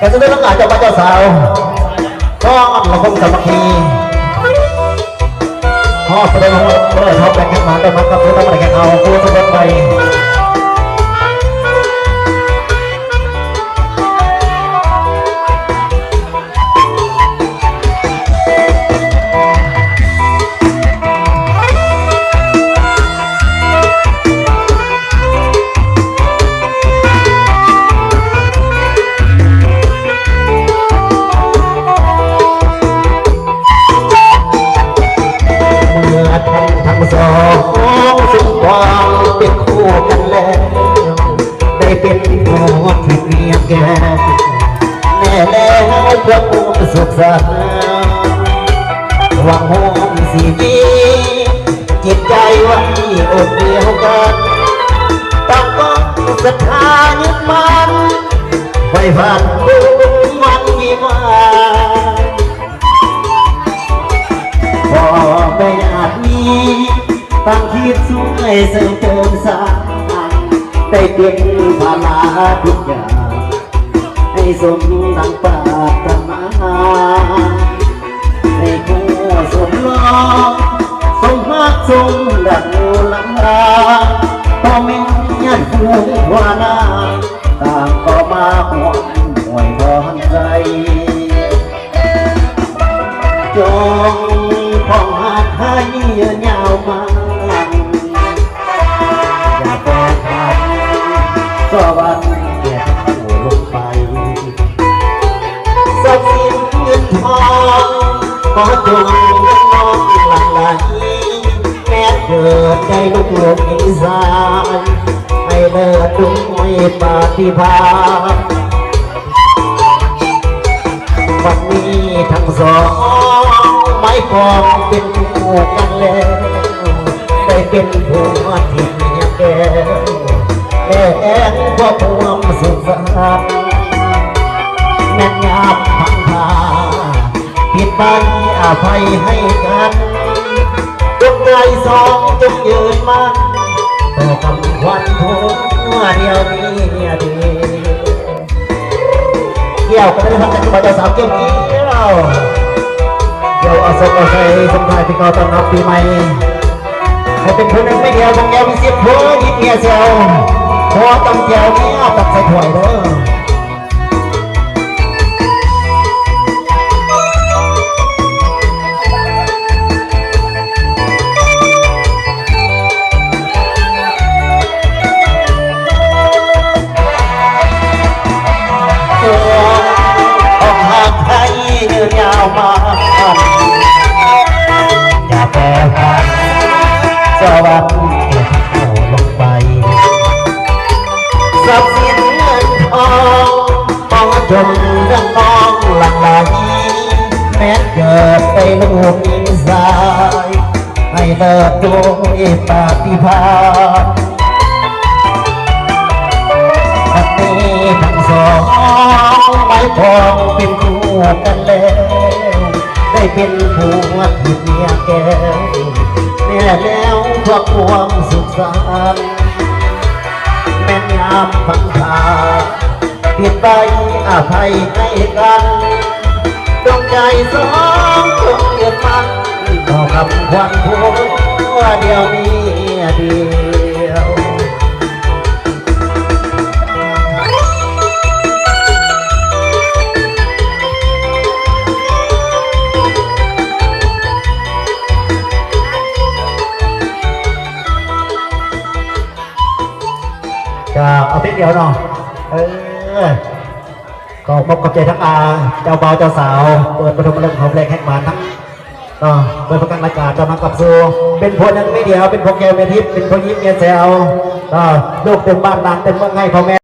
แต่จะได้ต้องการเจ้าบ้านเจ้าสาวก็เราคงสามัคคีพ่อแสดงว่าเมื่อเขาแบ่งกันมาแต่มันก็คือต้องแบ่งกันเอาผู้สมบัติไปสองสุขความเป็นคู่กันแล้วได้เป็นผัวที่เมียแก่แน่แล้วพวกผู้สุขสันต์หวังหงสีวีจิตใจวันที่อดเดียวกันต้องก็ศรัทธายึดมันไฟฝันมันมีมาพอไม่อาจมีตั้งคิดสวยเสริมเติมสร้างได้เป็นภาระทุกอย่างให้สมดังปรารถนาให้คู่สมรอสมฮักสมดังลังลาต่อแม่ยันคู่วานาต่างก็มาห่วงห่วยพรใจจงของหักให้ยืนยาวมาอย่าแปรผันก็วันเดียวลงไปทรัพย์สินเงินทองขอจงน้องหลั่งไหลแม้เกิดใจลุกหลงอีสานให้เลิศด้วยปฏิภาณวันนี้ทั้งสองไม่พอเป็นคู่กันแล้วได้เป็นผัวที่เมียแก่แอนพวกความสุขสันต์แม่นยามพังพาผิดไปอภัยให้กันจงใจสองจงยืนมันต่อคำควันผัวเดียวนี้ดีเกี่ยวกันได้ทั้งกันมาจะสาวเกี่ยวเดี๋ยวเอาศพเอาใจสมทายที่เขาต้อนรับปีใหม่ให้เป็นคนหนึ่งไม่เดียวบางแก้วมีเสียบหัวยิบเมียเซลพอตำแก้วนี้เอาตักใส่ถ้วยเด้ออกหากให้ยืนยาวมาอย่าแปรผันสวัสดิ์เก็บเข้าลงไปทรัพย์สินเงินทองต้องจนเรื่องน้องหลั่งไหลแม้เกิดไปลูกอินสายให้เลิศด้วยปฏิภาณวันนี้ทั้งสองไม่พอเป็นคู่กันแล้วได้เป็นผัวที่เมียแก่แน่แล้วเพราะความสุขสันต์แม่นยามพังพาผิดไปอภัยให้กันดวงใจสองจงยืนมันต่อคำควันผัวเดียวนี้เดียวเอาเพลงเดียวเนาะก็มอบกับใจทั้งอาเจ้าบ่าวเจ้าสาวเปิดประตูเรื่องของเพลงแห่งบ้านทั้งเปิดประกันรายการจะมากับสู่เป็นพวกนั้นไม่เดียวเป็นพวกแก้วเมียทิพย์เป็นพวกยิ้มเมียแซวลูกเต็มบ้านนานเต็มเมืองให้พ่อแม่